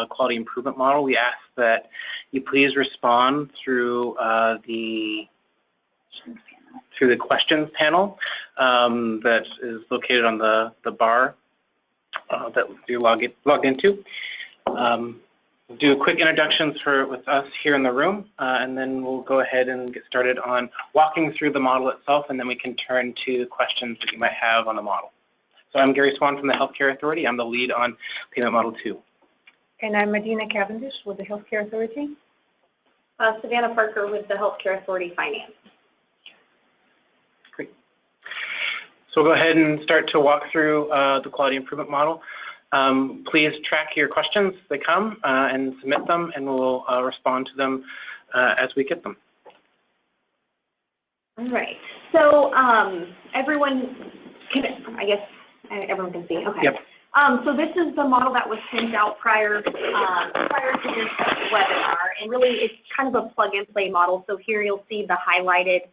quality improvement model, we ask that you please respond through the questions panel that is located on the bar that you logged into. Do quick introductions with us here in the room, and then we'll go ahead and get started on walking through the model itself, and then we can turn to questions that you might have on the model. So I'm Gary Swan from the Healthcare Authority. I'm the lead on Payment Model 2. And I'm Medina Cavendish with the Healthcare Authority. Savannah Parker with the Healthcare Authority Finance. Great. So we'll go ahead and start to walk through the quality improvement model. Please track your questions as they come and submit them, and we'll respond to them as we get them. All right. So everyone can, I guess everyone can see. Okay. Yep. So this is the model that was sent out prior to this webinar, and really it's kind of a plug-and-play model. So here you'll see the highlighted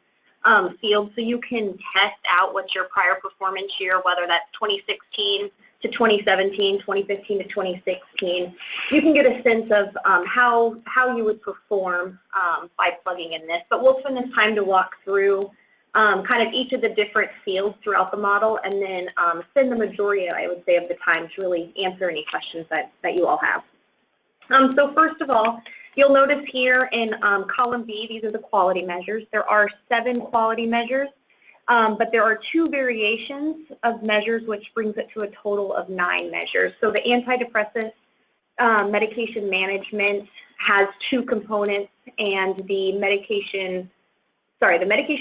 field, so you can test out what's your prior performance year, whether that's 2016 to 2017, 2015 to 2016. You can get a sense of how you would perform by plugging in this. But we'll spend this time to walk through kind of each of the different fields throughout the model, and then spend the majority, I would say, of the time to really answer any questions that you all have. So first of all, you'll notice here in column B, these are the quality measures. There are 7 quality measures, but there are 2 variations of measures, which brings it to a total of 9 measures. So the antidepressant medication management has 2 components, and the medication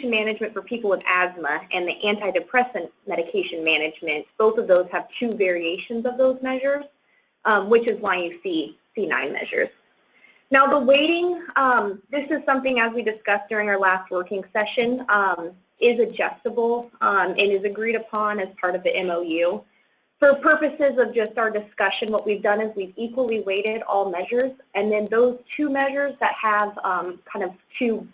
management for people with asthma and the antidepressant medication management, both of those have 2 variations of those measures, which is why you see 9 measures. Now the weighting, this is something, as we discussed during our last working session, is adjustable and is agreed upon as part of the MOU. For purposes of just our discussion, what we've done is we've equally weighted all measures, and then those 2 measures that have kind of two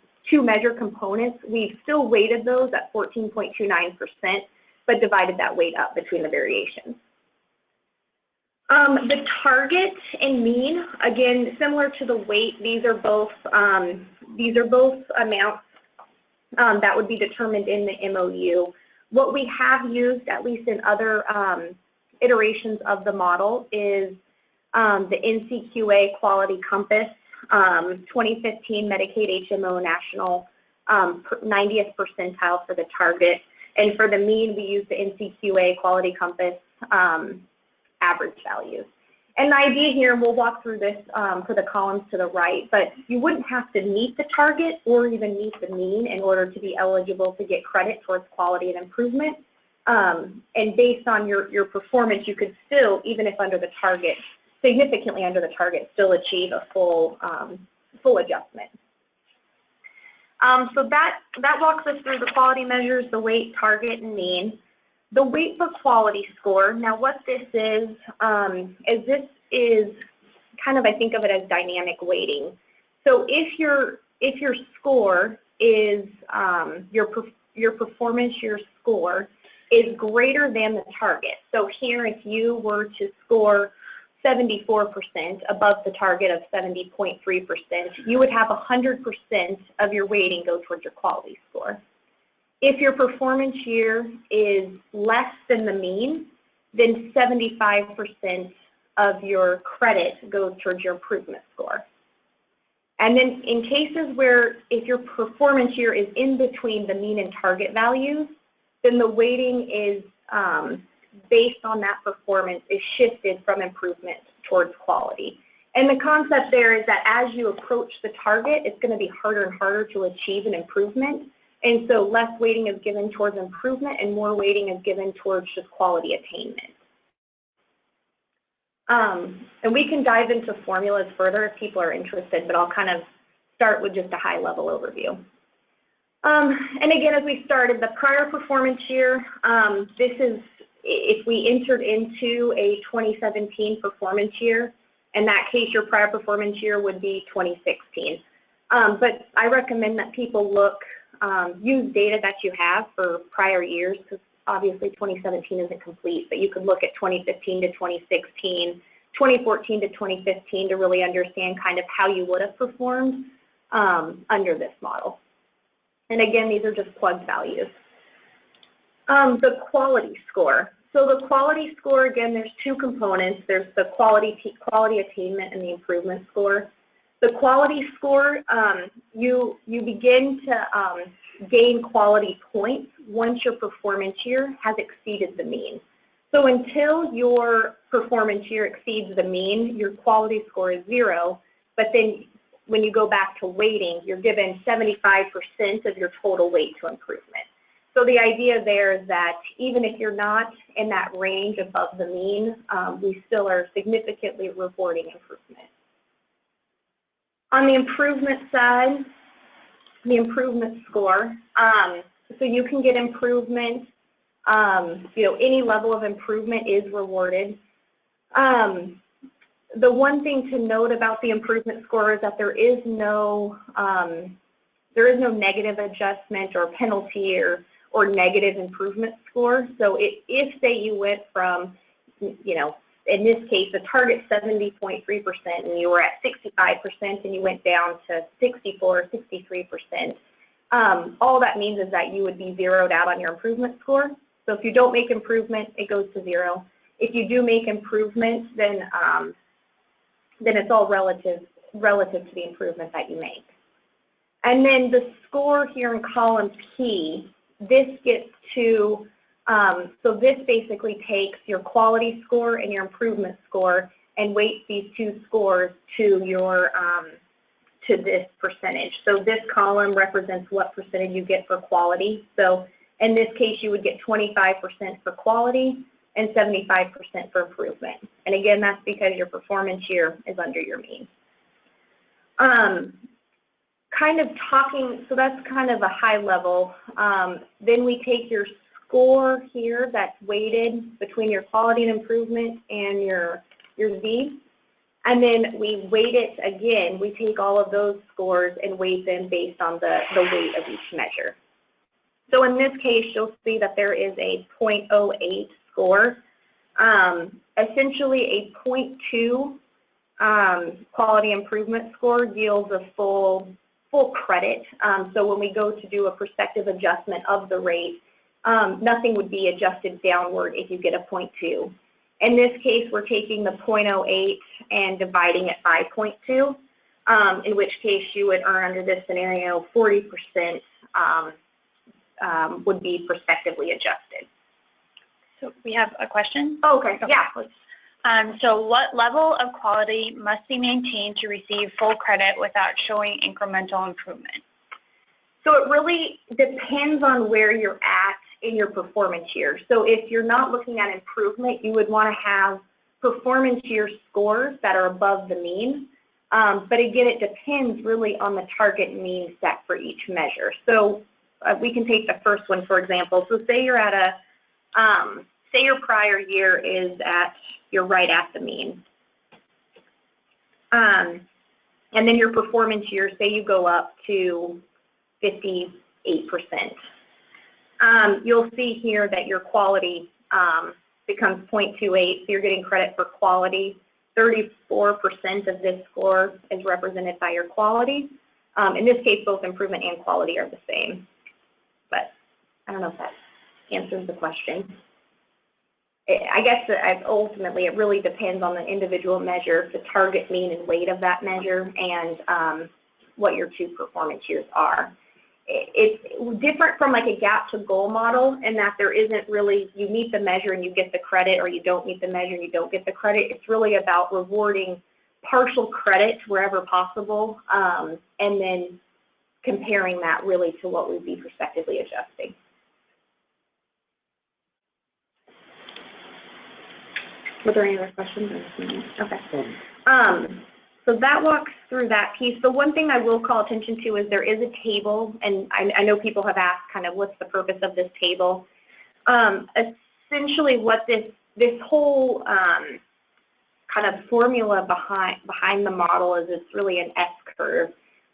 measure components, we've still weighted those at 14.29%, but divided that weight up between the variations. The target and mean, again, similar to the weight, these are both amounts that would be determined in the MOU. What we have used, at least in other iterations of the model, is the NCQA Quality Compass 2015 Medicaid HMO National 90th percentile for the target, and for the mean we use the NCQA Quality Compass average values. And the idea here, and we'll walk through this for the columns to the right, but you wouldn't have to meet the target or even meet the mean in order to be eligible to get credit towards quality and improvement. And based on your performance, you could still, even if under the target, significantly under the target, still achieve a full adjustment. So that walks us through the quality measures, the weight, target, and mean. The weight for quality score, now what this is this is kind of, I think of it as dynamic weighting. So if your score is, your performance year score is greater than the target. So here, if you were to score 74% above the target of 70.3%, you would have 100% of your weighting go towards your quality score. If your performance year is less than the mean, then 75% of your credit goes towards your improvement score. And then in cases where if your performance year is in between the mean and target values, then the weighting is based on that performance is shifted from improvement towards quality. And the concept there is that as you approach the target, it's going to be harder and harder to achieve an improvement. And so less weighting is given towards improvement and more weighting is given towards just quality attainment. And we can dive into formulas further if people are interested, but I'll kind of start with just a high-level overview. And again, as we started, the prior performance year, this is if we entered into a 2017 performance year. In that case, your prior performance year would be 2016. But I recommend that people look, use data that you have for prior years, because obviously 2017 isn't complete, but you could look at 2015 to 2016 2014 to 2015 to really understand kind of how you would have performed under this model. And again, these are just plugged values. The quality score. So the quality score, again, there's two components. There's the quality attainment and the improvement score. The quality score, you begin to gain quality points once your performance year has exceeded the mean. So until your performance year exceeds the mean, your quality score is 0, but then when you go back to weighting, you're given 75% of your total weight to improvement. So the idea there is that even if you're not in that range above the mean, we still are significantly rewarding improvement. On the improvement side, the improvement score, so you can get improvement, any level of improvement is rewarded. The one thing to note about the improvement score is that there is no negative adjustment or penalty or negative improvement score. So if say you went from, in this case, the target 70.3% and you were at 65% and you went down to 64, 63%, all that means is that you would be zeroed out on your improvement score. So if you don't make improvement, it goes to 0. If you do make improvement, then it's all relative to the improvement that you make. And then the score here in column P, this gets to, so this basically takes your quality score and your improvement score and weights these two scores to your, to this percentage. So this column represents what percentage you get for quality. So in this case, you would get 25% for quality and 75% for improvement. And again, that's because your performance year is under your mean. Kind of talking, so that's kind of a high level. Then we take your score here that's weighted between your quality and improvement and your Z. And then we weight it again. We take all of those scores and weight them based on the weight of each measure. So in this case, you'll see that there is a 0.08 score. Essentially a 0.2 quality improvement score yields a full credit. So when we go to do a prospective adjustment of the rate, nothing would be adjusted downward if you get a 0.2. In this case, we're taking the 0.08 and dividing it by 0.2, in which case you would earn under this scenario 40% would be prospectively adjusted. So we have a question. Oh, okay, yeah. So what level of quality must be maintained to receive full credit without showing incremental improvement? So it really depends on where you're at in your performance year. So if you're not looking at improvement, you would want to have performance year scores that are above the mean. But again, it depends really on the target mean set for each measure. So we can take the first one, for example. So say you're at a, say your prior year is at, you're right at the mean. And then your performance year, say you go up to 58%. You'll see here that your quality becomes 0.28, so you're getting credit for quality. 34% of this score is represented by your quality. In this case, both improvement and quality are the same. But I don't know if that answers the question. I guess ultimately it really depends on the individual measure, the target mean and weight of that measure, and what your two performance years are. It's different from like a gap to goal model in that there isn't really, you meet the measure and you get the credit, or you don't meet the measure and you don't get the credit. It's really about rewarding partial credit wherever possible, and then comparing that really to what would be prospectively adjusting. Were there any other questions? Okay. So that walks through that piece. The one thing I will call attention to is there is a table, and I know people have asked kind of what's the purpose of this table. Essentially what this whole kind of formula behind the model is it's really an S-curve.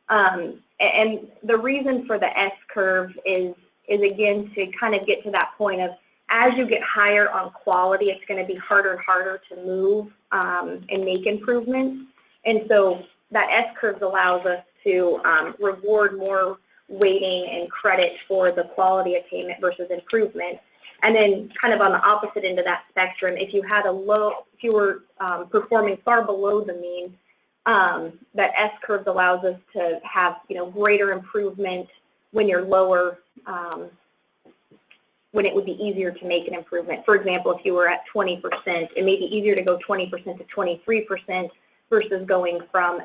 And the reason for the S-curve is again to kind of get to that point of as you get higher on quality, it's going to be harder and harder to move and make improvements. And so that S-curve allows us to reward more weighting and credit for the quality attainment versus improvement. And then kind of on the opposite end of that spectrum, if you had if you were performing far below the mean, that S-curve allows us to have, greater improvement when you're lower, when it would be easier to make an improvement. For example, if you were at 20%, it may be easier to go 20% to 23% versus going from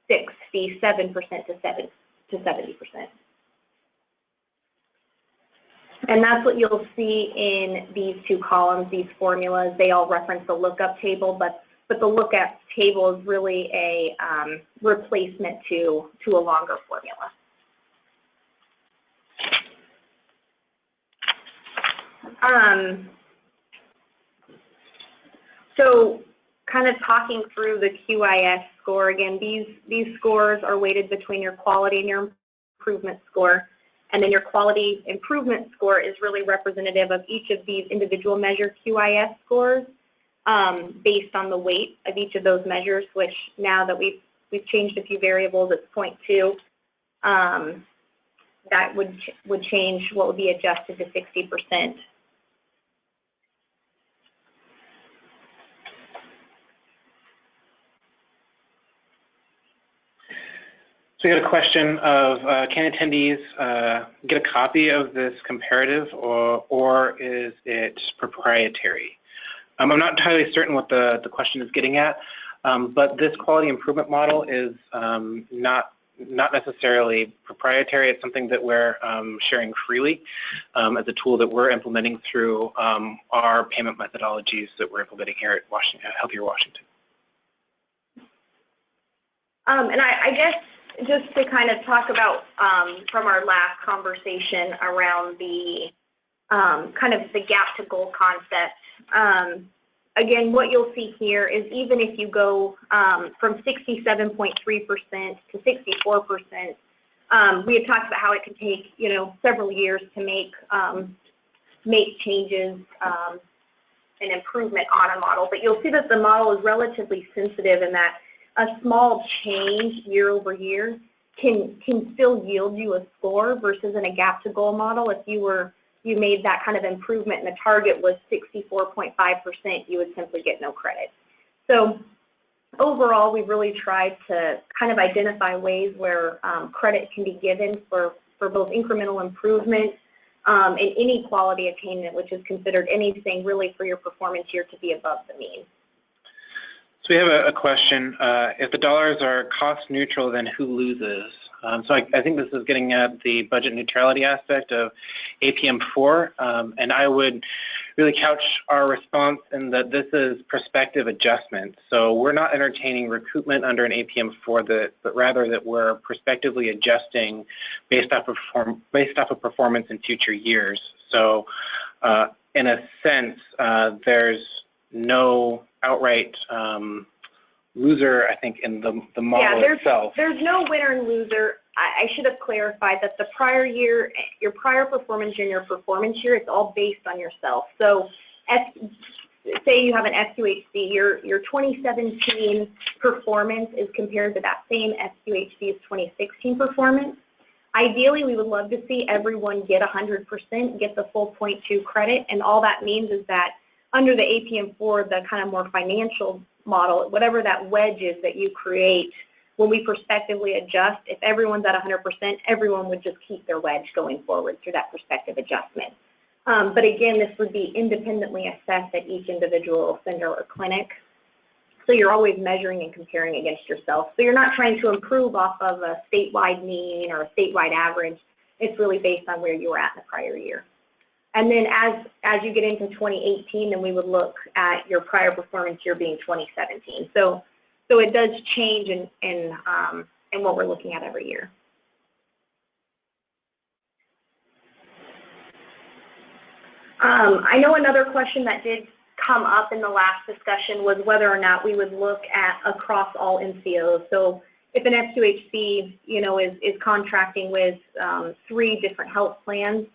67% to 70%. And that's what you'll see in these two columns, these formulas. They all reference the lookup table, but the lookup table is really a replacement to a longer formula. So kind of talking through the QIS score, again, these scores are weighted between your quality and your improvement score. And then your quality improvement score is really representative of each of these individual measure QIS scores based on the weight of each of those measures, which now that we've changed a few variables, it's 0.2. That would change what would be adjusted to 60%. So we got a question of can attendees get a copy of this comparative or is it proprietary? I'm not entirely certain what the question is getting at, but this quality improvement model is not necessarily proprietary. It's something that we're sharing freely as a tool that we're implementing through our payment methodologies that we're implementing here at Healthier Washington. And I guess just to kind of talk about from our last conversation around the kind of the gap to goal concept. Again, what you'll see here is even if you go from 67.3% to 64%, we had talked about how it can take several years to make changes and improvement on a model. But you'll see that the model is relatively sensitive in that a small change year over year can still yield you a score versus in a gap to goal model. If you made that kind of improvement and the target was 64.5%, you would simply get no credit. So overall, we've really tried to kind of identify ways where credit can be given for both incremental improvement and any quality attainment, which is considered anything really for your performance year to be above the mean. So we have a question. If the dollars are cost neutral, then who loses? So I think this is getting at the budget neutrality aspect of APM 4, and I would really couch our response in that this is prospective adjustment. So we're not entertaining recoupment under an APM 4, but rather that we're prospectively adjusting based off of performance in future years. So in a sense, there's no outright loser, I think, in the model itself. There's no winner and loser. I should have clarified that the prior year, your prior performance and your performance year, it's all based on yourself. So say you have an SQHC, your 2017 performance is compared to that same SQHC's 2016 performance. Ideally, we would love to see everyone get 100%, get the full 0.2 credit, and all that means is that under the APM 4, the kind of more financial model, whatever that wedge is that you create, when we prospectively adjust, if everyone's at 100%, everyone would just keep their wedge going forward through that prospective adjustment. But again, this would be independently assessed at each individual center or clinic. So you're always measuring and comparing against yourself. So you're not trying to improve off of a statewide mean or a statewide average. It's really based on where you were at in the prior year. And then as you get into 2018, then we would look at your prior performance year being 2017. So it does change in what we're looking at every year. I know another question that did come up in the last discussion was whether or not we would look at across all NCOs. So if an SQHC, is contracting with 3 different health plans,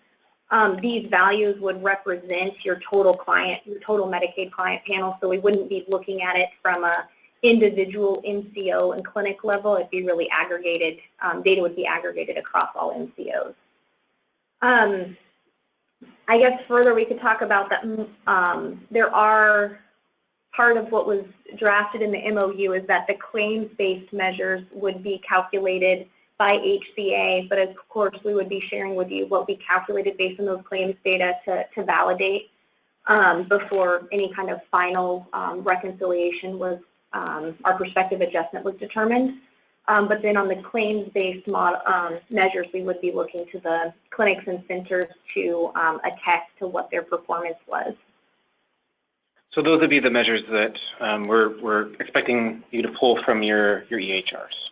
these values would represent your total client, your total Medicaid client panel, so we wouldn't be looking at it from a individual MCO and clinic level. It'd be really aggregated, data would be aggregated across all MCOs. I guess further we could talk about that there are, part of what was drafted in the MOU is that the claims-based measures would be calculated by HCA, but of course we would be sharing with you what we calculated based on those claims data to validate before any kind of final reconciliation was, our prospective adjustment was determined. But then on the claims-based measures, we would be looking to the clinics and centers to attest to what their performance was. So those would be the measures that we're expecting you to pull from your EHRs.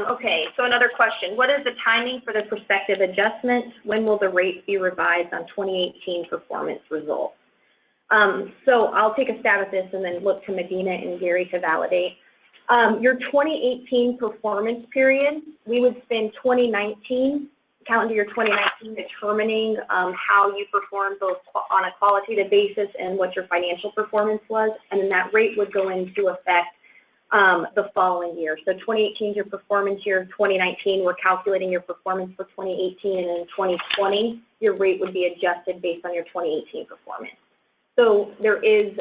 Okay, so another question. What is the timing for the prospective adjustment? When will the rates be revised on 2018 performance results? So I'll take a stab at this and then look to Medina and Gary to validate. Your 2018 performance period, we would spend 2019, calendar year 2019, determining how you performed both on a qualitative basis and what your financial performance was, and then that rate would go into effect the following year. So 2018 is your performance year, 2019 we're calculating your performance for 2018, and in 2020 your rate would be adjusted based on your 2018 performance. So there is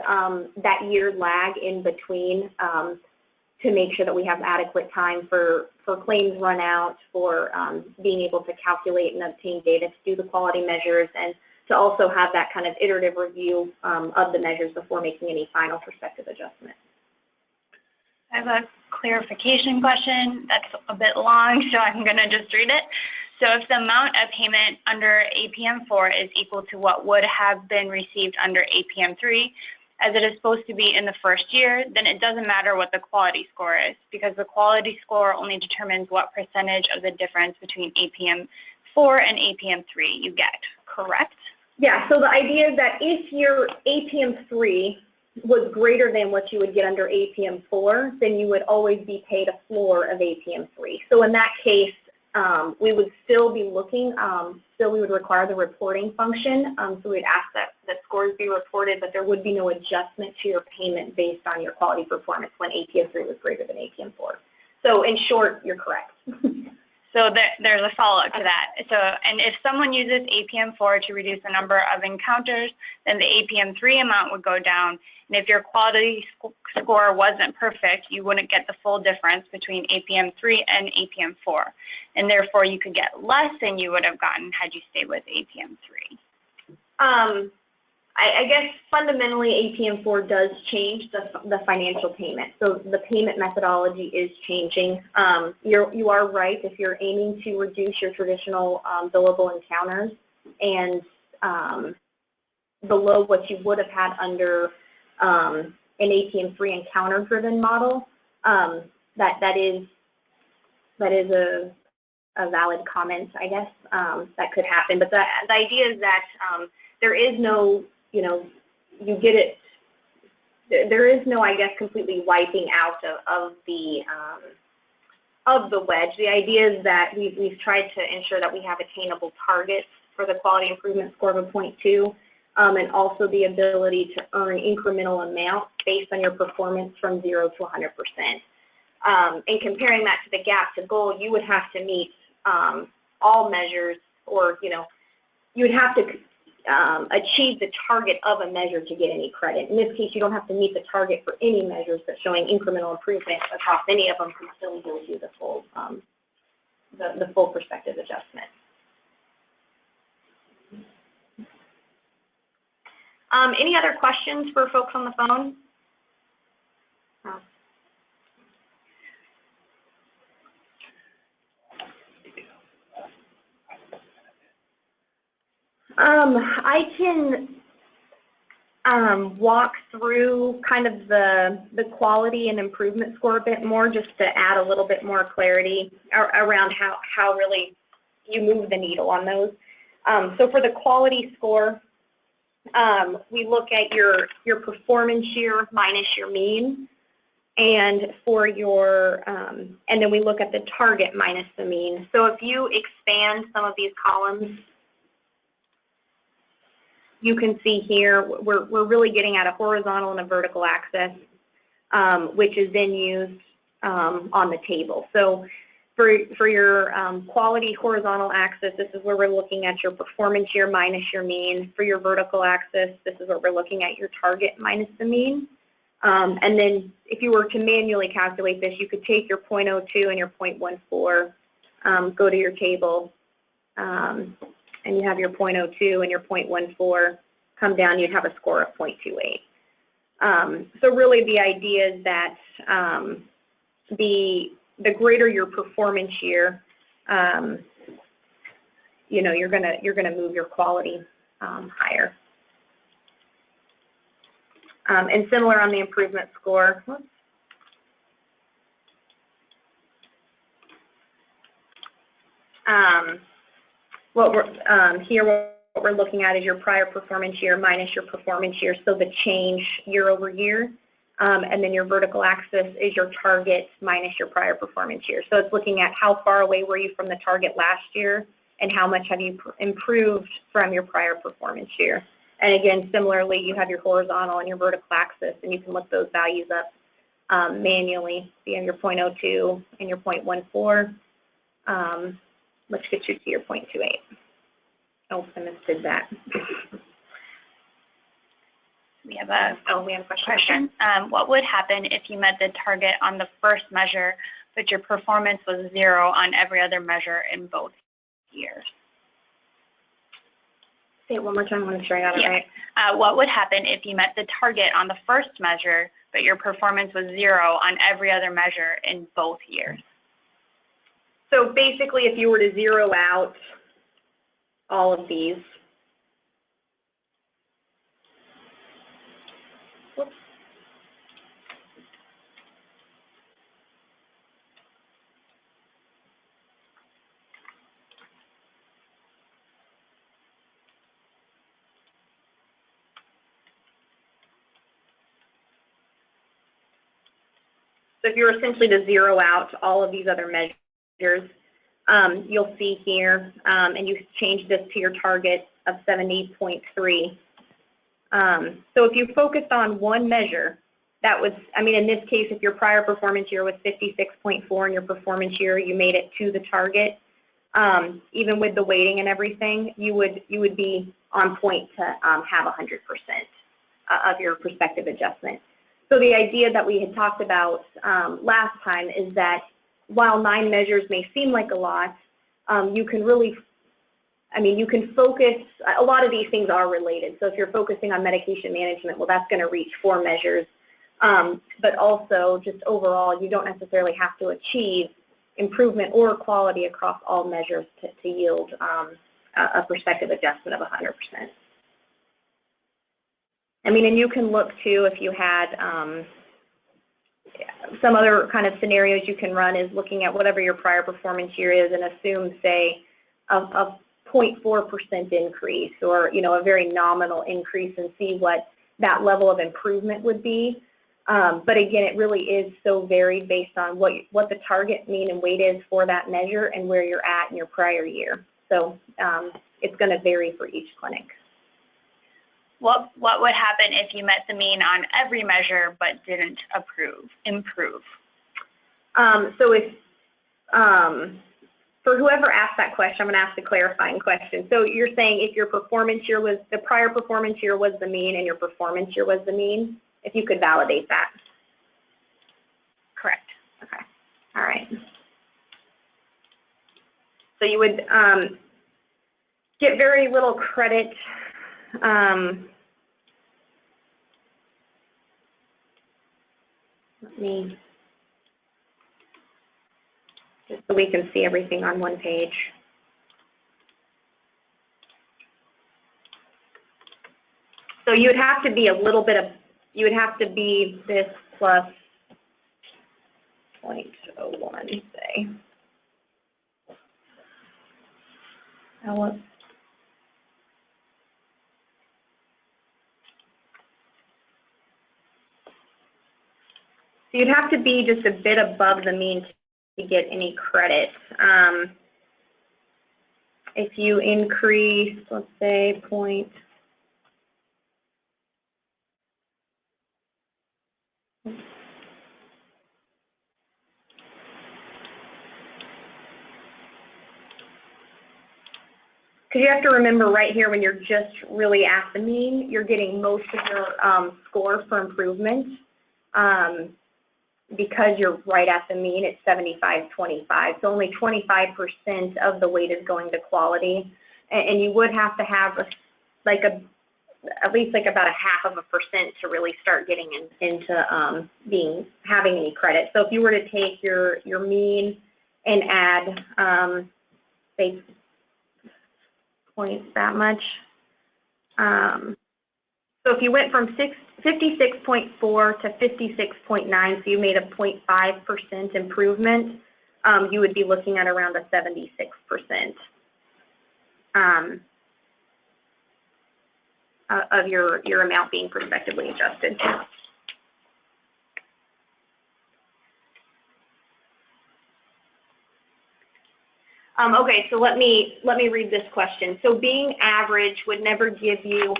that year lag in between to make sure that we have adequate time for claims run out, for being able to calculate and obtain data to do the quality measures, and to also have that kind of iterative review of the measures before making any final prospective adjustment. I have a clarification question that's a bit long, so I'm going to just read it. So if the amount of payment under APM 4 is equal to what would have been received under APM 3, as it is supposed to be in the first year, then it doesn't matter what the quality score is, because the quality score only determines what percentage of the difference between APM 4 and APM 3 you get, correct? Yeah, so the idea is that if your APM 3 was greater than what you would get under APM 4, then you would always be paid a floor of APM 3. So in that case, we would still be looking, still we would require the reporting function, so we'd ask that scores be reported, but there would be no adjustment to your payment based on your quality performance when APM 3 was greater than APM 4. So in short, you're correct. So there's a follow-up to that. So, and if someone uses APM 4 to reduce the number of encounters, then the APM 3 amount would go down. And if your quality score wasn't perfect, you wouldn't get the full difference between APM 3 and APM 4. And therefore, you could get less than you would have gotten had you stayed with APM 3. I guess fundamentally APM 4 does change the financial payment. So the payment methodology is changing. You are right, if you're aiming to reduce your traditional billable encounters and below what you would have had under an APM 3 encounter-driven model, that is a valid comment, I guess, that could happen. But the idea is that there is no, you get it, there is no, I guess, completely wiping out of the wedge. The idea is that we've tried to ensure that we have attainable targets for the quality improvement score of a 0.2, and also the ability to earn incremental amounts based on your performance from 0 to 100%. And comparing that to the gap to goal, you would have to meet all measures, or you would have to achieve the target of a measure to get any credit. In this case, you don't have to meet the target for any measures, but showing incremental improvement across any of them can still give you the full prospective adjustment. Any other questions for folks on the phone? I can walk through kind of the quality and improvement score a bit more, just to add a little bit more clarity around how really you move the needle on those. So for the quality score, we look at your performance year minus your mean, and for your, and then we look at the target minus the mean. So if you expand some of these columns, you can see here we're really getting at a horizontal and a vertical axis, which is then used on the table. So for your quality horizontal axis, this is where we're looking at your performance year minus your mean. For your vertical axis, this is where we're looking at your target minus the mean. And then if you were to manually calculate this, you could take your 0.02 and your 0.14, go to your table, and you have your 0.02 and your 0.14, come down, you'd have a score of 0.28. So really the idea is that the greater your performance year, you know, you're gonna move your quality higher. And similar on the improvement score. What we're looking at is your prior performance year minus your performance year, so the change year over year. And then your vertical axis is your target minus your prior performance year. So it's looking at how far away were you from the target last year and how much have you improved from your prior performance year. And again, similarly, you have your horizontal and your vertical axis, and you can look those values up manually. You have your 0.02 and your 0.14, which gets you to your 0.28. Oh, I misdid that. We have a question. What would happen if you met the target on the first measure, but your performance was 0 on every other measure in both years? Say it one more time. I want to make sure I got it right. What would happen if you met the target on the first measure, but your performance was 0 on every other measure in both years? So basically, if you were to zero out all of these, so if you were essentially to zero out all of these other measures, you'll see here, and you change this to your target of 70.3. So if you focused on one measure, that was, I mean, in this case, if your prior performance year was 56.4 and your performance year, you made it to the target, even with the weighting and everything, you would be on point to have 100% of your prospective adjustment. So the idea that we had talked about last time is that while 9 measures may seem like a lot, you can really, I mean, you can focus, a lot of these things are related. So if you're focusing on medication management, well, that's going to reach 4 measures. But also, just overall, you don't necessarily have to achieve improvement or quality across all measures to yield a prospective adjustment of 100%. I mean, and you can look too if you had some other kind of scenarios you can run is looking at whatever your prior performance year is and assume, say, a 0.4% increase or, you know, a very nominal increase and see what that level of improvement would be. But again, it really is so varied based on what the target mean and weight is for that measure and where you're at in your prior year. So it's going to vary for each clinic. What would happen if you met the mean on every measure but didn't improve? So if, for whoever asked that question, I'm going to ask the clarifying question. So you're saying if your performance year was, the prior performance year was the mean and your performance year was the mean, if you could validate that? Correct. Okay. All right. So you would get very little credit let me, just so we can see everything on one page. So you would have to be a little bit of, you would have to be this plus 0.01, say. So you'd have to be just a bit above the mean to get any credit. If you increase, let's say, point, because you have to remember right here when you're just really at the mean, you're getting most of your score for improvement. Because you're right at the mean, it's 75-25. So only 25% of the weight is going to quality. And you would have to have at least about a 0.5% to really start getting into having any credit. So if you were to take your mean and add, say, points that much. So if you went from 56.4 to 56.9, so you made a 0.5% improvement, you would be looking at around a 76% of your amount being prospectively adjusted. Okay, so let me read this question. So being average would never give you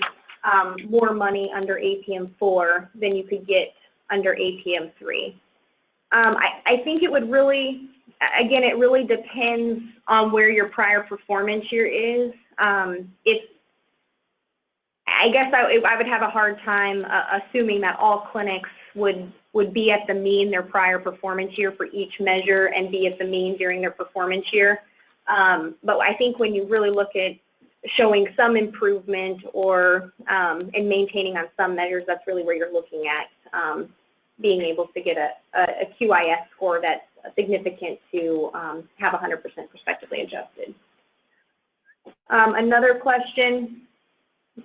more money under APM 4 than you could get under APM 3. I think it would really, again, it really depends on where your prior performance year is. I guess I would have a hard time assuming that all clinics would be at the mean their prior performance year for each measure and be at the mean during their performance year. But I think when you really look at showing some improvement or and maintaining on some measures, that's really where you're looking at being able to get a QIS score that's significant to have 100% prospectively adjusted. Another question,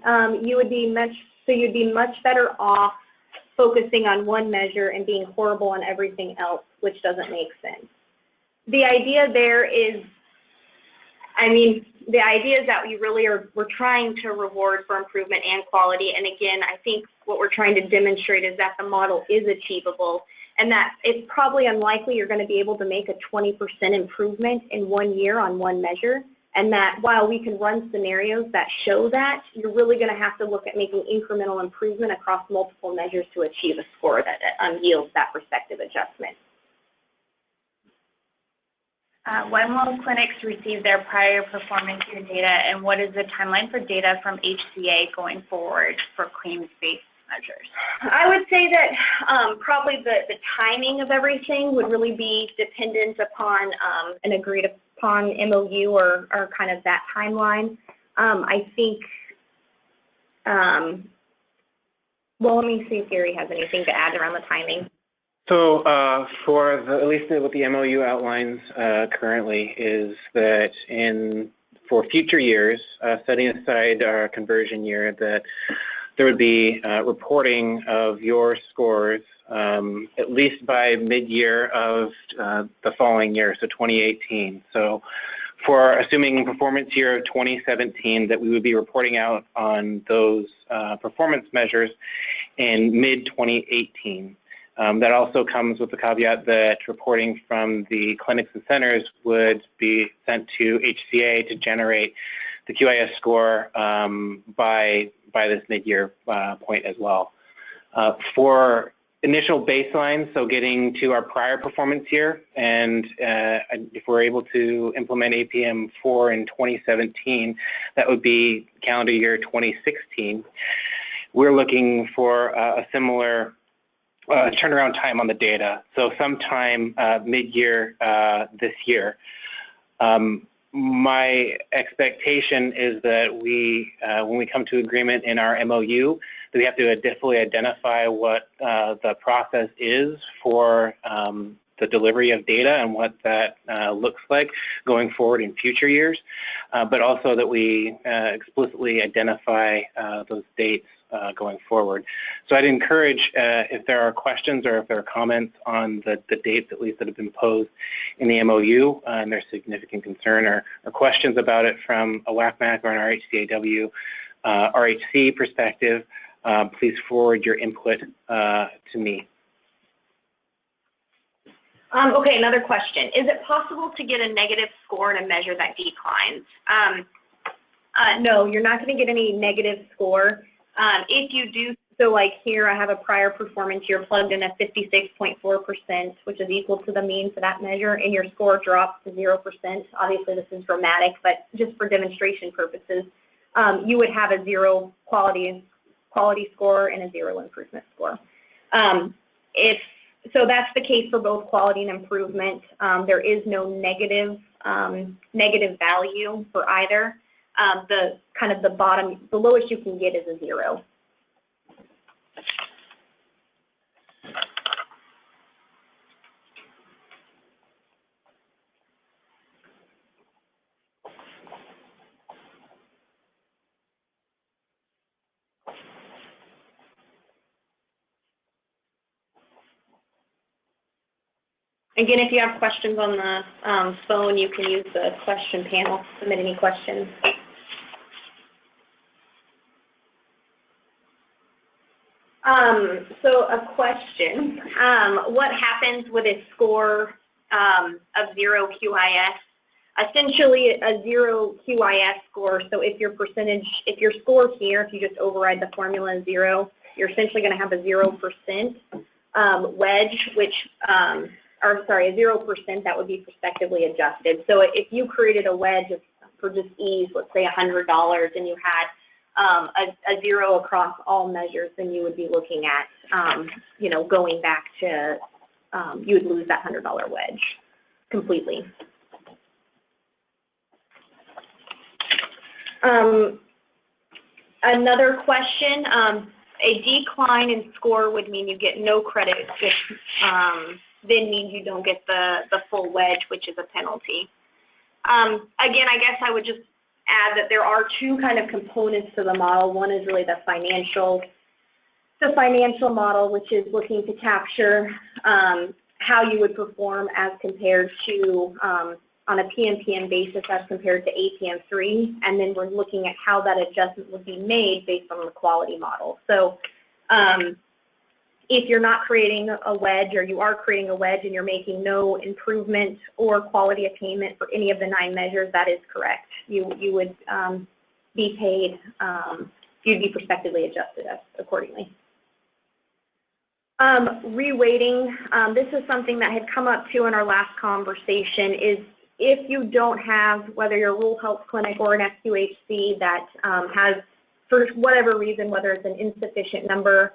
you'd be much better off focusing on one measure and being horrible on everything else, which doesn't make sense. The idea there is, the idea is that we're trying to reward for improvement and quality, and again, I think what we're trying to demonstrate is that the model is achievable, and that it's probably unlikely you're going to be able to make a 20% improvement in 1 year on one measure, and that while we can run scenarios that show that, you're really going to have to look at making incremental improvement across multiple measures to achieve a score that yields that prospective adjustment. When will clinics receive their prior performance year data, and what is the timeline for data from HCA going forward for claims-based measures? I would say that probably the timing of everything would really be dependent upon an agreed upon MOU or kind of that timeline. I think, well, let me see if Gary has anything to add around the timing. So at least what the MOU outlines currently is that for future years, setting aside our conversion year, that there would be reporting of your scores at least by mid-year of the following year, so 2018. So for assuming performance year of 2017, that we would be reporting out on those performance measures in mid-2018. That also comes with the caveat that reporting from the clinics and centers would be sent to HCA to generate the QIS score by this mid-year point as well. For initial baseline, so getting to our prior performance year, and if we're able to implement APM 4 in 2017, that would be calendar year 2016. We're looking for a similar turnaround time on the data, so sometime mid-year this year. My expectation is that when we come to agreement in our MOU, that we have to fully identify what the process is for the delivery of data and what that looks like going forward in future years, but also that we explicitly identify those dates going forward. So I'd encourage if there are questions or if there are comments on the dates at least that have been posed in the MOU and there's significant concern or questions about it from a WACMAC or an RHCAW, RHC perspective, please forward your input to me. Okay, another question. Is it possible to get a negative score in a measure that declines? No, you're not going to get any negative score. If you do, so like here I have a prior performance year plugged in at 56.4%, which is equal to the mean for that measure, and your score drops to 0%. Obviously this is dramatic, but just for demonstration purposes, you would have a 0 quality score and a 0 improvement score. So that's the case for both quality and improvement. There is no negative value for either. The lowest you can get is a 0. Again, if you have questions on the phone, you can use the question panel to submit any questions. So a question, what happens with a score of 0 QIS? Essentially a 0 QIS score, so if your score here, if you just override the formula as 0, you're essentially going to have a 0% wedge, which, or sorry, a 0% that would be prospectively adjusted. So if you created a wedge for just ease, let's say $100, and you had a 0 across all measures, then you would be looking at, going back to, you would lose that $100 wedge completely. Another question, a decline in score would mean you get no credit, which then means you don't get the full wedge, which is a penalty. Again, I guess I would just add that there are two kind of components to the model. One is really the financial model, which is looking to capture how you would perform as compared to on a PMPM basis as compared to APM 3, and then we're looking at how that adjustment would be made based on the quality model. So if you're not creating a wedge, or you are creating a wedge and you're making no improvement or quality attainment for any of the 9 measures, that is correct. You would be paid, you'd be prospectively adjusted accordingly. Reweighting, this is something that had come up too in our last conversation, is if you don't have, whether you're a rural health clinic or an FQHC that has, for whatever reason, whether it's an insufficient number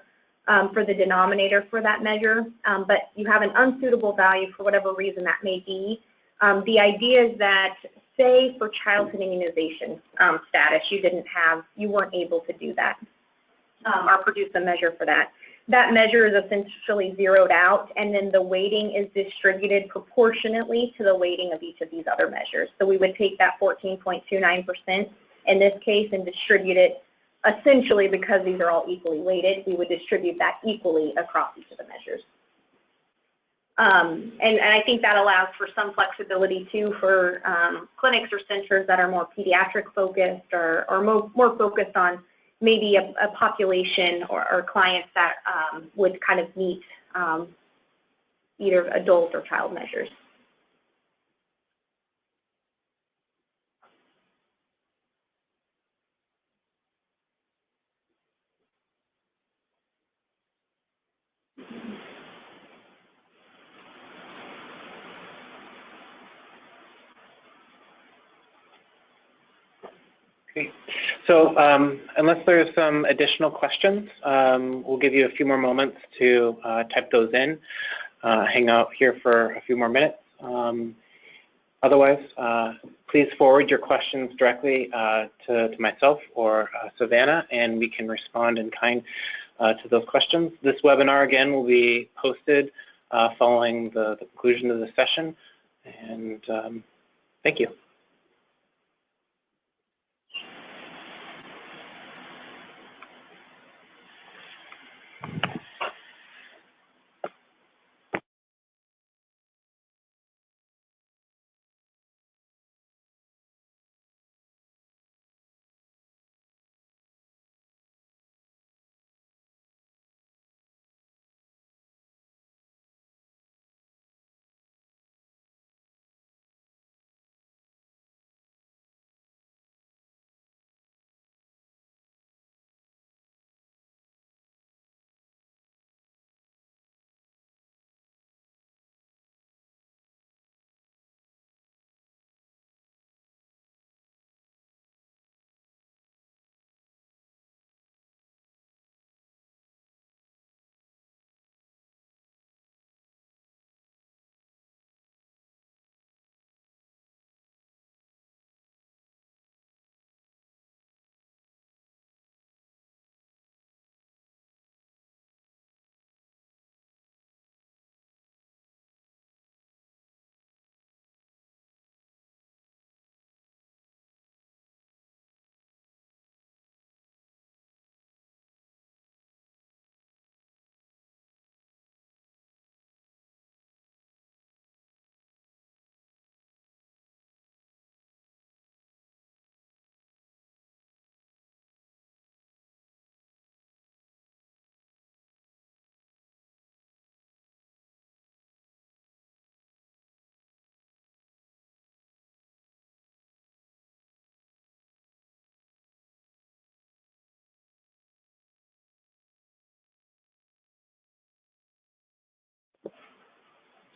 for the denominator for that measure, but you have an unsuitable value for whatever reason that may be, the idea is that, say for childhood immunization status, you weren't able to do that or produce a measure for that. That measure is essentially zeroed out, and then the weighting is distributed proportionately to the weighting of each of these other measures. So we would take that 14.29% in this case and distribute it, essentially, because these are all equally weighted, we would distribute that equally across each of the measures. And I think that allows for some flexibility too for clinics or centers that are more pediatric focused or more focused on maybe a population or clients that would kind of meet either adult or child measures. Okay. So unless there's some additional questions, we'll give you a few more moments to type those in, hang out here for a few more minutes. Otherwise, please forward your questions directly to myself or Savannah, and we can respond in kind to those questions. This webinar, again, will be posted following the conclusion of the session, and thank you.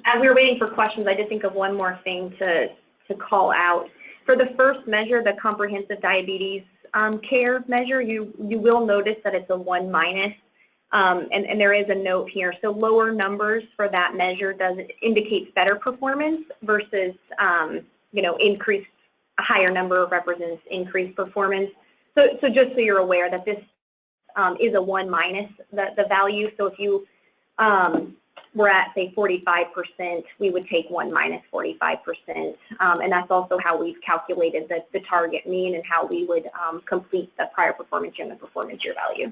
As we were waiting for questions, I did think of one more thing to call out. For the first measure, the comprehensive diabetes care measure, you will notice that it's a 1-, and there is a note here. So lower numbers for that measure indicates better performance versus increased, a higher number represents increased performance. So just so you're aware that this is a 1-, the value. So if you we're at, say, 45%, we would take 1 - 45%, and that's also how we've calculated the target mean and how we would complete the prior performance year and the performance year value.